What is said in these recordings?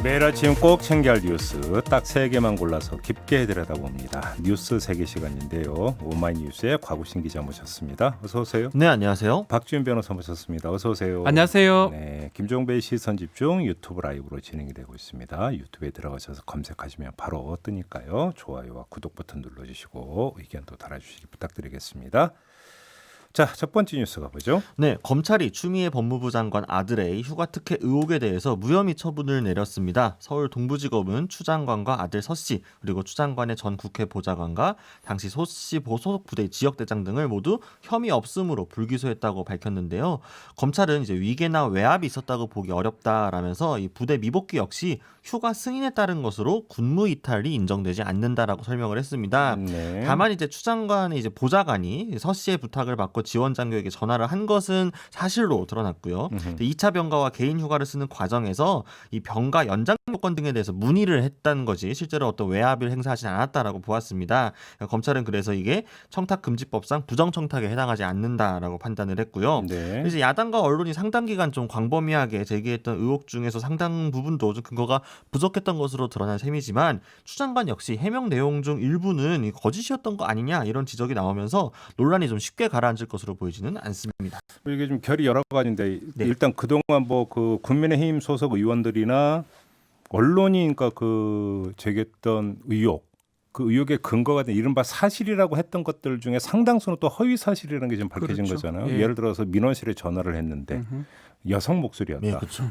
매일 아침 꼭 챙겨야 할 뉴스 딱 3개만 골라서 깊게 들여다봅니다. 뉴스 3개 시간인데요. 오마이뉴스의 곽우신 기자 모셨습니다. 어서 오세요. 네, 안녕하세요. 박지훈 변호사 모셨습니다. 어서 오세요. 안녕하세요. 네, 김종배의 시선집중 유튜브 라이브로 진행이 되고 있습니다. 유튜브에 들어가셔서 검색하시면 바로 뜨니까요. 좋아요와 구독 버튼 눌러주시고 의견도 달아주시기 부탁드리겠습니다. 자, 첫 번째 뉴스가 뭐죠? 네, 검찰이 추미애 법무부 장관 아들의 휴가 특혜 의혹에 대해서 무혐의 처분을 내렸습니다. 서울 동부지검은 추 장관과 아들 서 씨, 그리고 추 장관의 전 국회 보좌관과 당시 소 씨 소속 부대 지역대장 등을 모두 혐의 없음으로 불기소했다고 밝혔는데요. 검찰은 이제 위계나 외압이 있었다고 보기 어렵다라면서 이 부대 미복귀 역시 휴가 승인에 따른 것으로 군무 이탈이 인정되지 않는다라고 설명을 했습니다. 네. 다만 이제 추 장관의 이제 보좌관이 서 씨의 부탁을 받고 지원 장교에게 전화를 한 것은 사실로 드러났고요. 2차 병가와 개인 휴가를 쓰는 과정에서 이 병가 연장 요건 등에 대해서 문의를 했다는 거지 실제로 어떤 외압을 행사하지 않았다라고 보았습니다. 검찰은 그래서 이게 청탁금지법상 부정청탁에 해당하지 않는다라고 판단을 했고요. 네. 이제 야당과 언론이 상당 기간 좀 광범위하게 제기했던 의혹 중에서 상당 부분도 좀 근거가 부족했던 것으로 드러난 셈이지만 추 장관 역시 해명 내용 중 일부는 거짓이었던 거 아니냐 이런 지적이 나오면서 논란이 좀 쉽게 가라앉을 것으로 보이지는 않습니다. 이게 좀 결이 여러 가지인데 네. 일단 그동안 뭐 그 국민의힘 소속 의원들이나 언론이 그러니까 그 제기했던 의혹, 그 의혹의 근거가 된 이른바 사실이라고 했던 것들 중에 상당수는 또 허위 사실이라는 게 지금 밝혀진 그렇죠. 거잖아요. 예. 예를 들어서 민원실에 전화를 했는데 여성 목소리였다. 네, 그렇죠.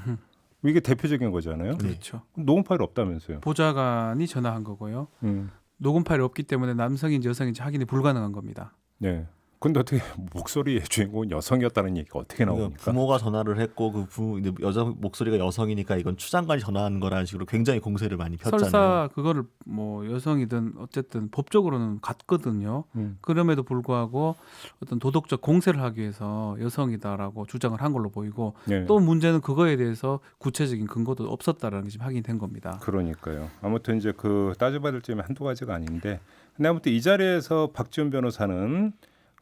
이게 대표적인 거잖아요. 그렇죠. 녹음 파일 없다면서요. 보좌관이 전화한 거고요. 음. 녹음 파일이 없기 때문에 남성인지 여성인지 확인이 불가능한 겁니다. 네. 근데 어떻게 목소리의 주인공은 여성이었다는 얘기가 어떻게 나옵니까? 부모가 전화를 했고 그 여자 목소리가 여성이니까 이건 추 장관이 전화한 거라는 식으로 굉장히 공세를 많이 폈잖아요. 설사 그거를 뭐 여성이든 어쨌든 법적으로는 같거든요. 그럼에도 불구하고 어떤 도덕적 공세를 하기 위해서 여성이다라고 주장을 한 걸로 보이고 네. 또 문제는 그거에 대해서 구체적인 근거도 없었다라는 게 지금 확인된 겁니다. 그러니까요. 아무튼 이제 그 따져봐야 될 점이 한두 가지가 아닌데, 근데 아무튼 이 자리에서 박지훈 변호사는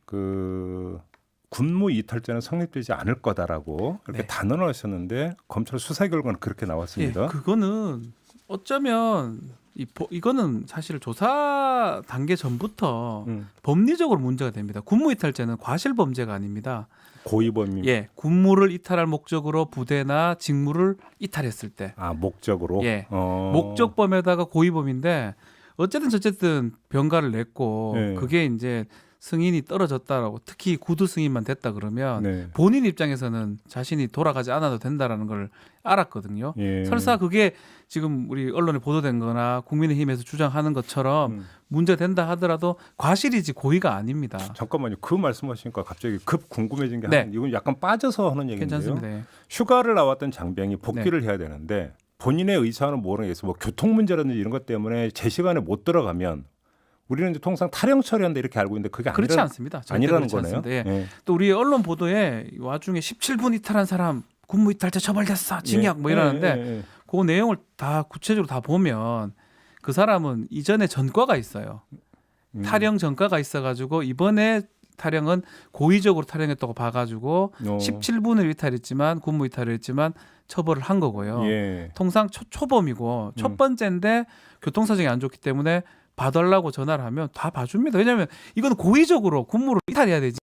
그 군무 이탈죄는 성립되지 않을 거다라고 이렇게 네. 단언을 하셨는데 검찰 수사 결과는 그렇게 나왔습니다. 예, 그거는 어쩌면 이거는 사실 조사 단계 전부터 법리적으로 문제가 됩니다. 군무이탈죄는 과실범죄가 아닙니다. 고의범임. 예, 군무를 이탈할 목적으로 부대나 직무를 이탈했을 때, 아 목적으로. 예, 목적범에다가 고의범인데 어쨌든 병가를 냈고 네. 그게 이제 승인이 떨어졌다라고 특히 구두 승인만 됐다 그러면 네. 본인 입장에서는 자신이 돌아가지 않아도 된다라는 걸 알았거든요. 예. 설사 그게 지금 우리 언론에 보도된 거나 국민의힘에서 주장하는 것처럼 문제된다 하더라도 과실이지 고의가 아닙니다. 잠깐만요. 그 말씀하시니까 갑자기 급 궁금해진 게 네. 이건 약간 빠져서 하는 얘기인데요. 괜찮습니다. 예. 휴가를 나왔던 장병이 복귀를 해야 되는데 본인의 의사는 모르겠어. 뭐 교통 문제라든지 이런 것 때문에 제 시간에 못 들어가면 우리는 이제 통상 탈영 처리한다 이렇게 알고 있는데 그게 그렇지 않습니다. 절대 아니라는 그렇지 거네요. 않습니다. 예. 예. 또 우리 언론 보도에 이 와중에 17분 이탈한 사람 군무 이탈죄 처벌됐어 징역 뭐 이러는데 예. 그 내용을 다 구체적으로 다 보면 그 사람은 이전에 전과가 있어요. 탈영 전과가 있어가지고 이번에 탈영은 고의적으로 탈영했다고 봐가지고 17분을 이탈했지만 군무 이탈을 했지만 처벌을 한 거고요. 예. 통상 초범이고 첫 번째인데 교통사정이 안 좋기 때문에 봐달라고 전화를 하면 다 봐줍니다. 왜냐하면 이건 고의적으로 군무를 이탈해야 되지.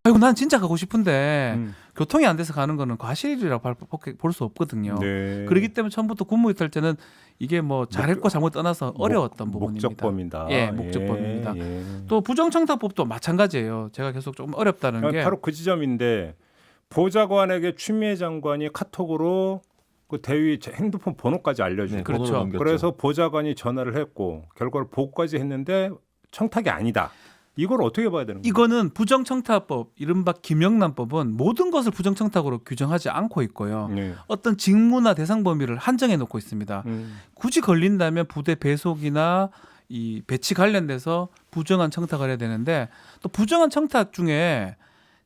아이고 난 진짜 가고 싶은데 교통이 안 돼서 가는 거는 과실이라고 볼 수 없거든요. 네. 그렇기 때문에 처음부터 군무 이탈죄는 이게 뭐 잘했고 잘못 떠나서 어려웠던 부분입니다. 목적범이다. 예, 목적범입니다. 예. 또 부정청탁법도 마찬가지예요. 제가 계속 좀 어렵다는 게 바로 그 지점인데 보좌관에게 추미애 장관이 카톡으로 그 대위 핸드폰 번호까지 알려주고 네, 그렇죠. 번호를 넘겼죠. 그래서 보좌관이 전화를 했고 결과를 보고까지 했는데 청탁이 아니다. 이걸 어떻게 봐야 되는 거예요? 이거는 부정청탁법, 이른바 김영란법은 모든 것을 부정청탁으로 규정하지 않고 있고요. 네. 어떤 직무나 대상 범위를 한정해 놓고 있습니다. 굳이 걸린다면 부대 배속이나 이 배치 관련돼서 부정한 청탁을 해야 되는데 또 부정한 청탁 중에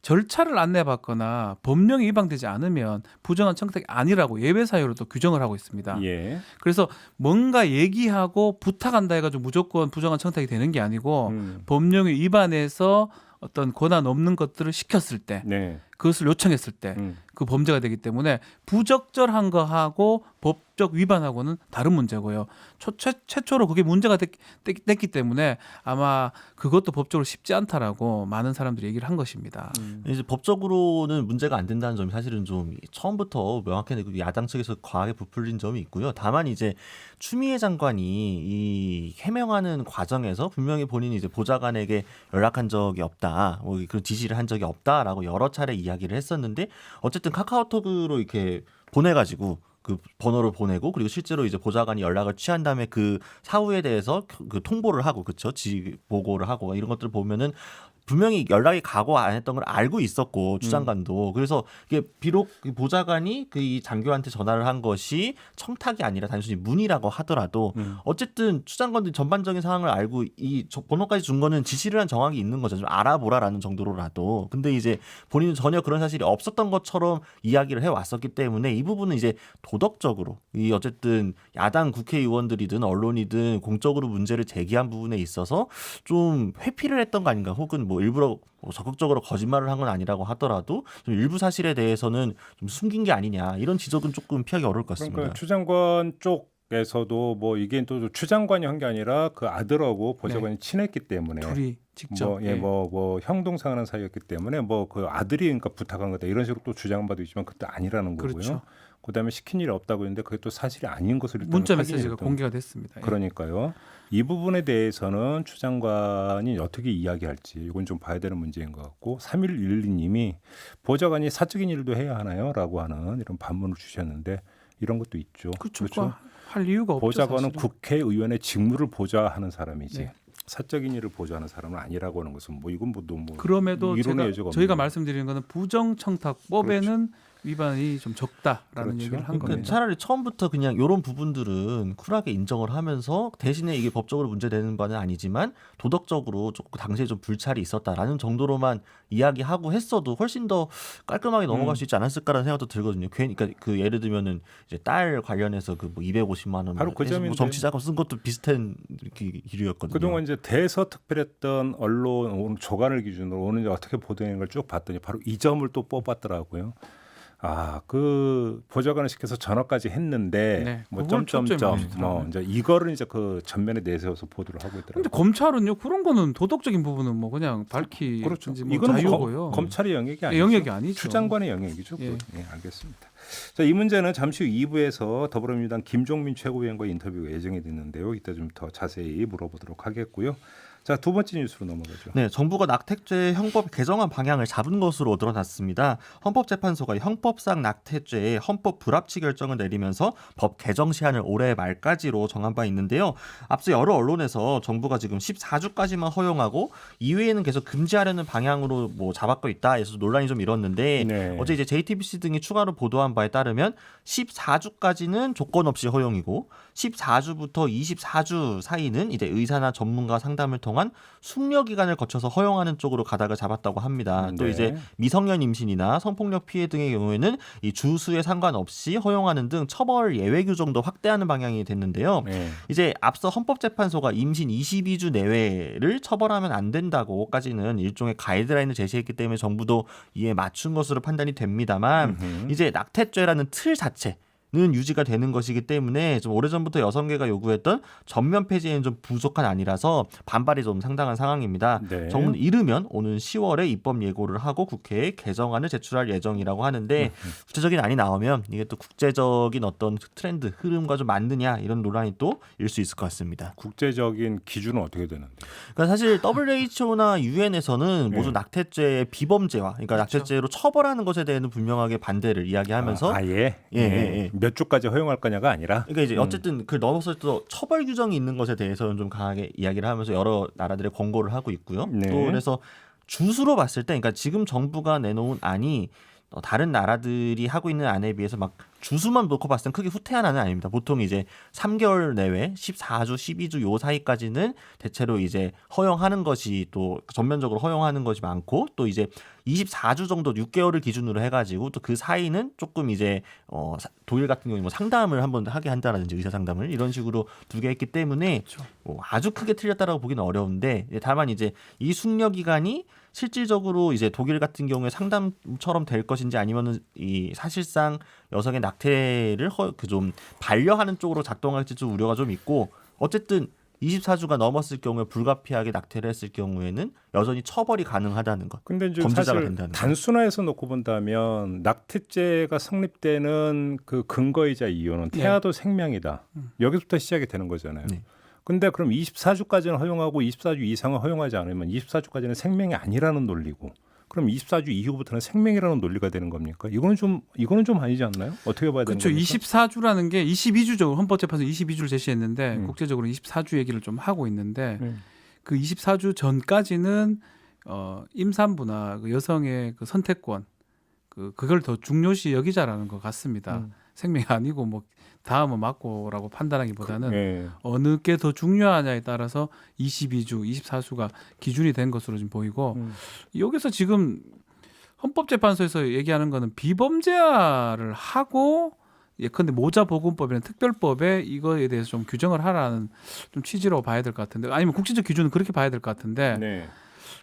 절차를 안내받거나 법령이 위반되지 않으면 부정한 청탁이 아니라고 예외 사유로 또 규정을 하고 있습니다. 예. 그래서 뭔가 얘기하고 부탁한다 해가지고 무조건 부정한 청탁이 되는 게 아니고 법령이 위반해서 어떤 권한 없는 것들을 시켰을 때 네. 그것을 요청했을 때 그 범죄가 되기 때문에 부적절한 거하고 법적 위반하고는 다른 문제고요. 최초로 그게 문제가 됐기 때문에 아마 그것도 법적으로 쉽지 않다라고 많은 사람들이 얘기를 한 것입니다. 이제 법적으로는 문제가 안 된다는 점이 사실은 좀 처음부터 명확하게 야당 측에서 과하게 부풀린 점이 있고요. 다만 이제 추미애 장관이 이 해명하는 과정에서 분명히 본인이 이제 보좌관에게 연락한 적이 없다, 뭐 그런 지시를 한 적이 없다라고 여러 차례 이야기를 했었는데 어쨌든 카카오톡으로 이렇게 보내가지고 그 번호를 보내고 그리고 실제로 이제 보좌관이 연락을 취한 다음에 그 사후에 대해서 그 통보를 하고 그쵸 보고를 하고 이런 것들을 보면은 분명히 연락이 가고 안 했던 걸 알고 있었고 추 장관도 그래서 이게 비록 그 보좌관이 그 이 장교한테 전화를 한 것이 청탁이 아니라 단순히 문의라고 하더라도 어쨌든 추 장관도 전반적인 상황을 알고 이 번호까지 준 거는 지시를 한 정황이 있는 거죠. 좀 알아보라라는 정도로라도. 근데 이제 본인은 전혀 그런 사실이 없었던 것처럼 이야기를 해왔었기 때문에 이 부분은 이제 도덕적으로 이 어쨌든 야당 국회의원들이든 언론이든 공적으로 문제를 제기한 부분에 있어서 좀 회피를 했던 거 아닌가 혹은 뭐 일부러 적극적으로 거짓말을 한 건 아니라고 하더라도 좀 일부 사실에 대해서는 좀 숨긴 게 아니냐 이런 지적은 조금 피하기 어려울 것 같습니다. 그러니까 추 장관 쪽에서도 뭐 이게 또 추 장관이 한 게 아니라 그 아들하고 보좌관이 친했기 때문에 둘이 직접 뭐 형동생하는 사이였기 때문에 뭐 그 아들이 그러니까 부탁한 거다 이런 식으로 또 주장은 받고 있지만 그때 아니라는 거고요. 그렇죠. 그다음에 시킨 일이 없다고 했는데 그게 또 사실이 아닌 것을 일단 문자 메시지가 공개가 됐습니다. 그러니까요. 이 부분에 대해서는 추 장관이 어떻게 이야기할지 이건 좀 봐야 되는 문제인 것 같고 3112님이 보좌관이 사적인 일도 해야 하나요? 라고 하는 이런 반문을 주셨는데 이런 것도 있죠. 그렇죠. 할 이유가 없죠. 보좌관은 사실은. 국회의원의 직무를 보좌하는 사람이지 네. 사적인 일을 보좌하는 사람은 아니라고 하는 것은 뭐 이건 뭐 너무 그럼에도 이론의 여지가 저희가 없는 말씀드리는 것은 부정청탁법에는 위반이 좀 적다라는 그렇죠. 얘기를 한 그러니까 겁니다. 차라리 처음부터 그냥 이런 부분들은 쿨하게 인정을 하면서 대신에 이게 법적으로 문제되는 바는 아니지만 도덕적으로 조금 당시에 좀 불찰이 있었다라는 정도로만 이야기하고 했어도 훨씬 더 깔끔하게 넘어갈 수 있지 않았을까라는 생각도 들거든요. 괜히 그러니까 그 예를 들면은 이제 딸 관련해서 그 뭐 250만 원 바로 그 점인데. 뭐 정치자금 쓴 것도 비슷한 기류였거든요. 그동안 이제 대서특별했던 언론 오늘 조간을 기준으로 오늘 이제 어떻게 보도되는 걸 쭉 봤더니 바로 이 점을 또 뽑았더라고요. 그 보좌관을 시켜서 전화까지 했는데 네, 뭐 그걸 점점점 초점이 뭐 맞추더라고요. 이제 이거를 이제 그 전면에 내세워서 보도를 하고 있더라고요. 근데 검찰은요 그런 거는 도덕적인 부분은 뭐 그냥 그렇죠. 밝히든지 뭐 이거는 자유고요. 검찰의 영역이 예, 아니죠. 영역이 아니죠. 추 장관의 영역이죠. 예. 예, 알겠습니다. 자, 이 문제는 잠시 후 2부에서 더불어민주당 김종민 최고위원과 인터뷰가 예정이 됐는데요. 이따 좀 더 자세히 물어보도록 하겠고요. 자, 두 번째 뉴스로 넘어가죠. 네, 정부가 낙태죄 형법 개정안 방향을 잡은 것으로 드러났습니다. 헌법재판소가 형법상 낙태죄의 헌법 불합치 결정을 내리면서 법 개정 시한을 올해 말까지로 정한 바 있는데요. 앞서 여러 언론에서 정부가 지금 14주까지만 허용하고 이외에는 계속 금지하려는 방향으로 뭐 잡았고 있다 해서 논란이 좀 일었는데 네. 어제 이제 JTBC 등이 추가로 보도한 바에 따르면 14주까지는 조건 없이 허용이고 14주부터 24주 사이는 이제 의사나 전문가 상담을 통한 숙려 기간을 거쳐서 허용하는 쪽으로 가닥을 잡았다고 합니다. 또 네. 이제 미성년 임신이나 성폭력 피해 등의 경우에는 이 주수에 상관없이 허용하는 등 처벌 예외 규정도 확대하는 방향이 됐는데요. 네. 이제 앞서 헌법재판소가 임신 22주 내외를 처벌하면 안 된다고까지는 일종의 가이드라인을 제시했기 때문에 정부도 이에 맞춘 것으로 판단이 됩니다만 이제 낙태죄라는 틀 자체 는 유지가 되는 것이기 때문에 좀 오래전부터 여성계가 요구했던 전면 폐지에는 좀 부족한 아니라서 반발이 좀 상당한 상황입니다. 네. 정부는 이르면 오는 10월에 입법 예고를 하고 국회에 개정안을 제출할 예정이라고 하는데 구체적인 안이 나오면 이게 또 국제적인 어떤 트렌드 흐름과 좀 맞느냐 이런 논란이 또 일 수 있을 것 같습니다. 국제적인 기준은 어떻게 되는데? 그러니까 사실 WHO나 UN에서는 모두 네. 낙태죄의 비범죄화, 그러니까 낙태죄로 처벌하는 것에 대해서는 분명하게 반대를 이야기하면서 아예 예. 몇 주까지 허용할 거냐가 아니라 그러니까 이제 어쨌든 그 넘어서 또 처벌 규정이 있는 것에 대해서는 좀 강하게 이야기를 하면서 여러 나라들의 권고를 하고 있고요. 네. 또 그래서 주수로 봤을 때, 그러니까 지금 정부가 내놓은 안이 다른 나라들이 하고 있는 안에 비해서 막 주수만 놓고 봤을 땐 크게 후퇴한 안은 아닙니다. 보통 이제 3개월 내외 14주, 12주 요 사이까지는 대체로 이제 허용하는 것이 또 전면적으로 허용하는 것이 많고 또 이제 24주 정도 6개월을 기준으로 해가지고 또 그 사이는 조금 이제 독일 같은 경우에 뭐 상담을 한번 하게 한다라든지 의사 상담을 이런 식으로 두게 했기 때문에 아주 크게 틀렸다라고 보기는 어려운데 다만 이제 이 숙려 기간이 실질적으로 이제 독일 같은 경우에 상담처럼 될 것인지 아니면은 이 사실상 여성의 낙태를 그 좀 반려하는 쪽으로 작동할지 좀 우려가 좀 있고 어쨌든 24주가 넘었을 경우에 불가피하게 낙태를 했을 경우에는 여전히 처벌이 가능하다는 것. 근데 이제 범죄자가 사실 된다는 것. 단순화해서 놓고 본다면 낙태죄가 성립되는 그 근거이자 이유는 태아도 생명이다. 여기서부터 시작이 되는 거잖아요. 네. 근데 그럼 24주까지는 허용하고 24주 이상은 허용하지 않으면 24주까지는 생명이 아니라는 논리고 그럼 24주 이후부터는 생명이라는 논리가 되는 겁니까? 이거는 좀 아니지 않나요? 어떻게 봐야 되는 그렇죠. 겁니까? 24주라는 게 22주적으로 헌법재판소 22주를 제시했는데 국제적으로 24주 얘기를 좀 하고 있는데 그 24주 전까지는 임산부나 그 여성의 그 선택권 그걸 더 중요시 여기자라는 것 같습니다. 생명이 아니고 뭐 다음은 맞고라고 판단하기보다는 어느 게 더 중요하냐에 따라서 22주, 24수가 기준이 된 것으로 지금 보이고 여기서 지금 헌법재판소에서 얘기하는 거는 비범죄화를 하고 예컨대 모자보건법이나 특별법에 이거에 대해서 좀 규정을 하라는 좀 취지로 봐야 될 것 같은데 아니면 국제적 기준은 그렇게 봐야 될 것 같은데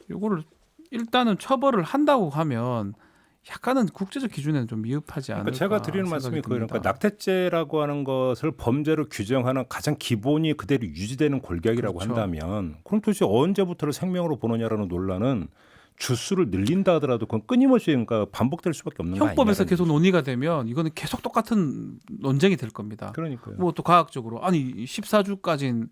이거를 일단은 처벌을 한다고 하면 약간은 국제적 기준에는 좀 미흡하지 않을까. 그러니까 제가 드리는 말씀이 듭니다. 그러니까 낙태죄라고 하는 것을 범죄로 규정하는 가장 기본이 그대로 유지되는 골격이라고 그렇죠. 한다면 그럼 도대체 언제부터를 생명으로 보느냐라는 논란은 주수를 늘린다 하더라도 그건 끊임없이 그러니까 반복될 수밖에 없는 거 아니냐. 형법에서 계속 논의가 되면 이거는 계속 똑같은 논쟁이 될 겁니다. 그러니까요. 뭐 또 과학적으로 아니 14주까지는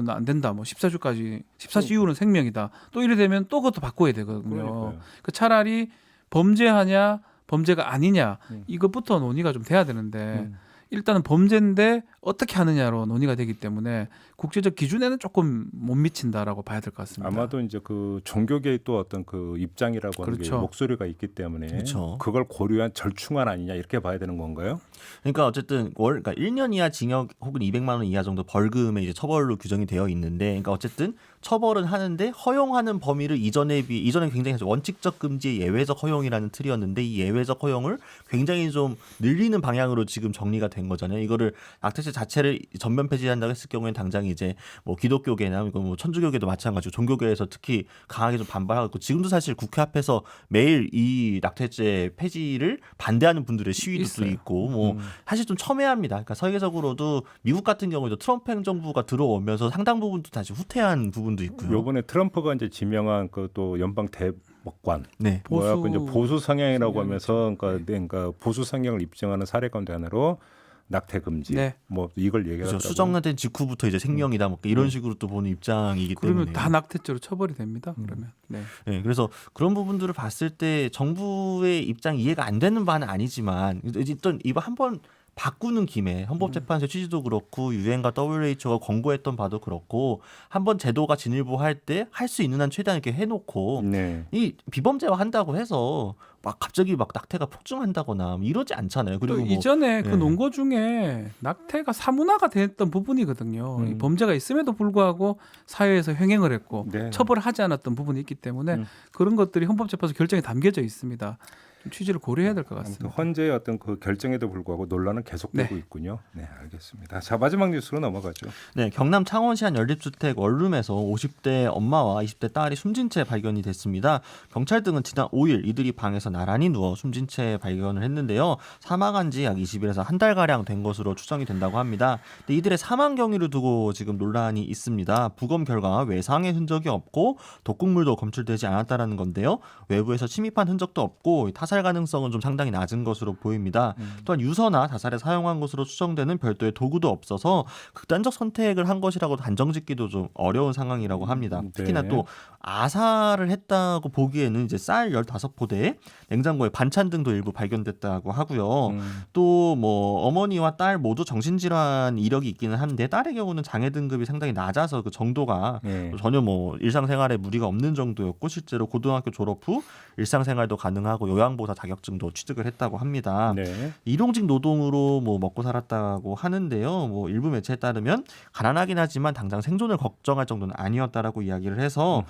안 된다. 뭐 14주까지 14주 이후는 생명이다. 또 이래 되면 또 그것도 바꿔야 되거든요. 그러니까요. 그 차라리 범죄하냐 범죄가 아니냐 이것부터 논의가 좀 돼야 되는데 일단은 범죄인데 어떻게 하느냐로 논의가 되기 때문에 국제적 기준에는 조금 못 미친다라고 봐야 될 것 같습니다. 아마도 이제 그 종교계의 또 어떤 그 입장이라고 하는 게 그렇죠. 목소리가 있기 때문에 그렇죠. 그걸 고려한 절충안 아니냐 이렇게 봐야 되는 건가요? 그러니까 어쨌든 그러니까 1년 이하 징역 혹은 200만 원 이하 정도 벌금의 이제 처벌로 규정이 되어 있는데, 그러니까 어쨌든 처벌은 하는데 허용하는 범위를 이전에 굉장히 원칙적 금지의 예외적 허용이라는 틀이었는데 이 예외적 허용을 굉장히 좀 늘리는 방향으로 지금 정리가 된 거잖아요. 이거를 낙태죄 자체를 전면 폐지한다고 했을 경우에는 당장 이제 뭐 기독교계나 이거 뭐 천주교계도 마찬가지고 종교계에서 특히 강하게 좀 반발하고 있고 지금도 사실 국회 앞에서 매일 이 낙태죄 폐지를 반대하는 분들의 시위도 있어요. 있고 뭐 사실 좀 첨예합니다. 그러니까 세계적으로도 미국 같은 경우에도 트럼프 행정부가 들어오면서 상당 부분도 다시 후퇴한 부분도 있고요. 요번에 트럼프가 이제 지명한 그 또 연방 대법관 네. 뭐야 그 이제 보수 성향이라고 성향이죠. 하면서 그러니까 보수 성향을 입증하는 사례 가운데 하나로 낙태 금지 네. 뭐 이걸 그렇죠. 얘기하더라고요. 수정된 직후부터 이제 생명이다 뭐 이런 식으로 또 보는 입장이기 그러면 때문에 다 낙태죄로 처벌이 됩니다. 그러면 네. 네, 그래서 그런 부분들을 봤을 때 정부의 입장 이해가 안 되는 바는 아니지만 일단 이거 한번 바꾸는 김에 헌법재판소 취지도 그렇고 유엔과 WHO가 권고했던 바도 그렇고 한번 제도가 진일보할 때 할 수 있는 한 최대한 이렇게 해놓고 네. 이 비범죄화 한다고 해서 막 갑자기 막 낙태가 폭증한다거나 뭐 이러지 않잖아요. 그리고 또 뭐 이전에 그 네. 논거 중에 낙태가 사문화가 됐던 부분이거든요. 이 범죄가 있음에도 불구하고 사회에서 횡행을 했고 네. 처벌을 하지 않았던 부분이 있기 때문에 그런 것들이 헌법재판소 결정에 담겨져 있습니다. 좀 취지를 고려해야 될 것 아무튼 같습니다. 헌재의 어떤 그 결정에도 불구하고 논란은 계속되고 있군요. 네, 알겠습니다. 자, 마지막 뉴스로 넘어가죠. 네, 경남 창원시 한 연립주택 원룸에서 50대 엄마와 20대 딸이 숨진 채 발견이 됐습니다. 경찰 등은 지난 5일 이들이 방에서 나란히 누워 숨진 채 발견을 했는데요. 사망한 지 약 20일에서 한 달가량 된 것으로 추정이 된다고 합니다. 근데 이들의 사망 경위를 두고 지금 논란이 있습니다. 부검 결과 외상의 흔적이 없고 독극물도 검출되지 않았다는 건데요. 외부에서 침입한 흔적도 없고 타살 가능성은 좀 상당히 낮은 것으로 보입니다. 또한 유서나 자살에 사용한 것으로 추정되는 별도의 도구도 없어서 극단적 선택을 한 것이라고 단정짓기도 좀 어려운 상황이라고 합니다. 특히나 네. 또 아사를 했다고 보기에는 이제 쌀 15포대에 냉장고에 반찬 등도 일부 발견됐다고 하고요. 또 뭐 어머니와 딸 모두 정신질환 이력이 있기는 한데 딸의 경우는 장애 등급이 상당히 낮아서 그 정도가 예. 전혀 뭐 일상생활에 무리가 없는 정도였고 실제로 고등학교 졸업 후 일상생활도 가능하고 요양보호사 자격증도 취득을 했다고 합니다. 네. 일용직 노동으로 뭐 먹고 살았다고 하는데요. 뭐 일부 매체에 따르면 가난하긴 하지만 당장 생존을 걱정할 정도는 아니었다라고 이야기를 해서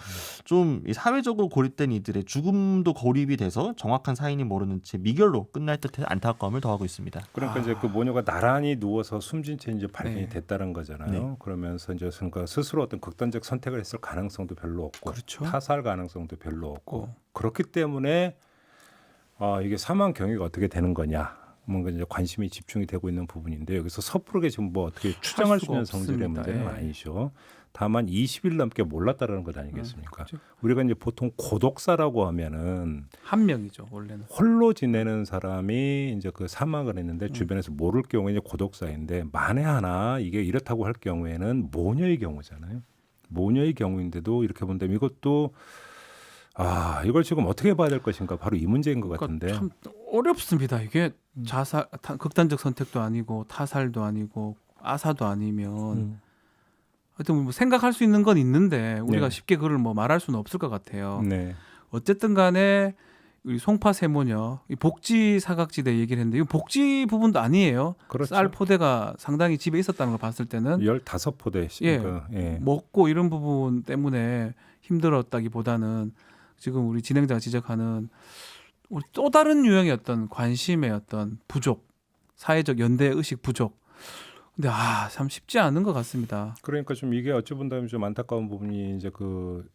좀 이 사회적으로 고립된 이들의 죽음도 고립이 돼서 정확한 사인이 모르는 채 미결로 끝날 듯한 안타까움을 더하고 있습니다. 그러니까 이제 그 모녀가 나란히 누워서 숨진 채 이제 발견이 네. 됐다는 거잖아요. 네. 그러면서 이제 그러니까 스스로 어떤 극단적 선택을 했을 가능성도 별로 없고 그렇죠. 타살 가능성도 별로 없고 없고. 그렇기 때문에 이게 사망 경위가 어떻게 되는 거냐. 뭔가 이제 관심이 집중이 되고 있는 부분인데 여기서 섣부르게 지금 뭐 어떻게 추정할 수 수가 있는 성질의 없습니다. 문제는 예. 아니죠. 다만 20일 넘게 몰랐다라는 것 아니겠습니까? 그렇죠. 우리가 이제 보통 고독사라고 하면은 한 명이죠 원래는. 홀로 지내는 사람이 이제 그 사망을 했는데 주변에서 모를 경우에 이제 고독사인데 만에 하나 이게 이렇다고 할 경우에는 모녀의 경우잖아요. 모녀의 경우인데도 이렇게 본다면 이것도 이걸 지금 어떻게 봐야 될 것인가 바로 이 문제인 것 같은데. 참 어렵습니다. 이게 자살, 극단적 선택도 아니고 타살도 아니고 아사도 아니면 하여튼 뭐 생각할 수 있는 건 있는데 우리가 네. 쉽게 그걸 뭐 말할 수는 없을 것 같아요. 네. 어쨌든 간에 우리 송파 세모녀 이 복지 사각지대 얘기를 했는데 이 복지 부분도 아니에요. 그렇죠. 쌀 포대가 상당히 집에 있었다는 걸 봤을 때는 15포대. 예. 예. 먹고 이런 부분 때문에 힘들었다기보다는 지금 우리 진행자가 지적하는 우리 또 다른 유형의 어떤 관심의 어떤 부족, 사회적 연대 의식 부족. 근데 참 쉽지 않은 것 같습니다. 그러니까 좀 이게 어찌 본다면 좀 안타까운 부분이 이제 그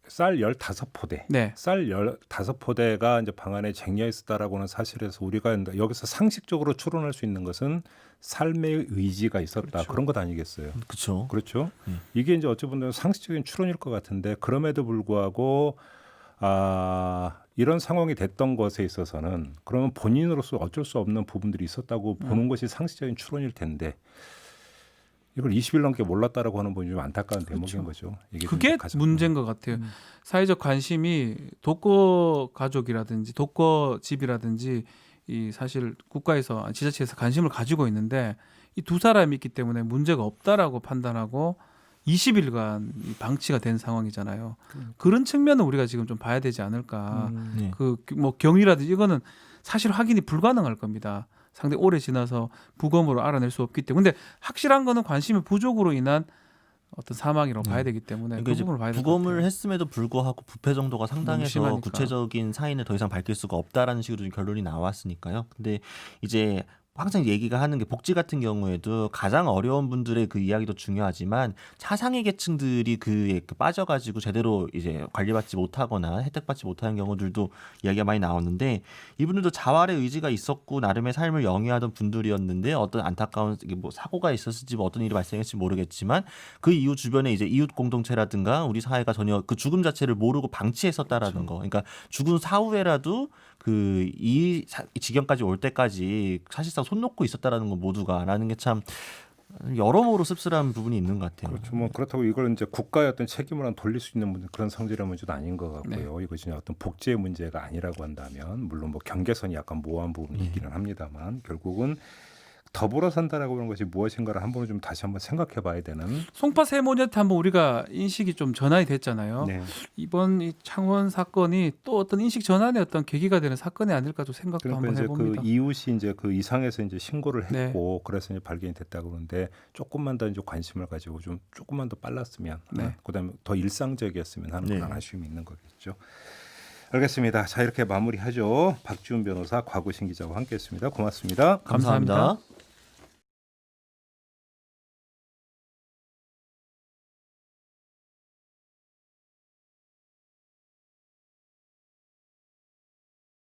쌀 15포대. 네, 쌀 15포대가 이제 방 안에 쟁여 있었다라고는 사실에서 우리가 여기서 상식적으로 추론할 수 있는 것은 삶의 의지가 있었다. 그렇죠. 그런 것 아니겠어요. 그렇죠. 그렇죠. 이게 이제 어찌 보면 상식적인 추론일 것 같은데 그럼에도 불구하고 이런 상황이 됐던 것에 있어서는 그러면 본인으로서 어쩔 수 없는 부분들이 있었다고 보는 것이 상식적인 추론일 텐데 이걸 20일 넘게 몰랐다라고 하는 부분이 좀 안타까운 대목인 거죠. 이게 그게 좀 가슴 문제인 것 같아요. 사회적 관심이 독거 가족이라든지 독거 집이라든지 이 사실 국가에서 지자체에서 관심을 가지고 있는데 이 두 사람이 있기 때문에 문제가 없다라고 판단하고 20일간 방치가 된 상황이잖아요. 그런 측면은 우리가 지금 좀 봐야 되지 않을까. 네. 그 뭐 경위라든지 이거는 사실 확인이 불가능할 겁니다. 상당히 오래 지나서 부검으로 알아낼 수 없기 때문에. 근데 확실한 거는 관심의 부족으로 인한 어떤 사망이라고 봐야 되기 때문에 그러니까 그 이제 부분을 봐야 될것 부검을 같아요. 했음에도 불구하고 부패 정도가 상당해서 심하니까. 구체적인 사인을 더 이상 밝힐 수가 없다라는 식으로 좀 결론이 나왔으니까요. 근데 이제 항상 얘기가 하는 게 복지 같은 경우에도 가장 어려운 분들의 그 이야기도 중요하지만 차상위 계층들이 그에 빠져가지고 제대로 이제 관리받지 못하거나 혜택받지 못하는 경우들도 이야기가 많이 나왔는데 이분들도 자활의 의지가 있었고 나름의 삶을 영위하던 분들이었는데 어떤 안타까운 이게 뭐 사고가 있었을지 뭐 어떤 일이 발생했을지 모르겠지만 그 이후 주변에 이제 이웃 공동체라든가 우리 사회가 전혀 그 죽음 자체를 모르고 방치했었다라는 거. 그러니까 죽은 사후에라도 그 이 지경까지 올 때까지 사실상 손 놓고 있었다라는 거 모두가라는 게 참 여러모로 씁쓸한 부분이 있는 것 같아요. 그렇죠. 뭐 그렇다고 이걸 이제 국가의 어떤 책임을 돌릴 수 있는 그런 성질의 문제도 아닌 것 같고요. 이것이 어떤 복지의 문제가 아니라고 한다면 물론 뭐 경계선이 약간 모호한 부분이 있기는 합니다만 결국은 더불어 산다라고 하는 것이 무엇인가를 한번 좀 다시 한번 생각해 봐야 되는. 송파 세모녀한테 한번 우리가 인식이 좀 전환이 됐잖아요. 네. 이번 이 창원 사건이 또 어떤 인식 전환의 어떤 계기가 되는 사건이 아닐까 좀 생각도 그러니까 한번 이제 해봅니다. 그 이웃이 이제 그 이상해서 이제 신고를 했고 그래서 이제 발견이 됐다고 그러는데 조금만 더 이제 관심을 가지고 좀 조금만 더 빨랐으면 그다음에 더 일상적이었으면 하는 그런 아쉬움이 있는 거겠죠. 알겠습니다. 자 이렇게 마무리하죠. 박지훈 변호사, 곽우신 기자와 함께했습니다. 고맙습니다. 감사합니다.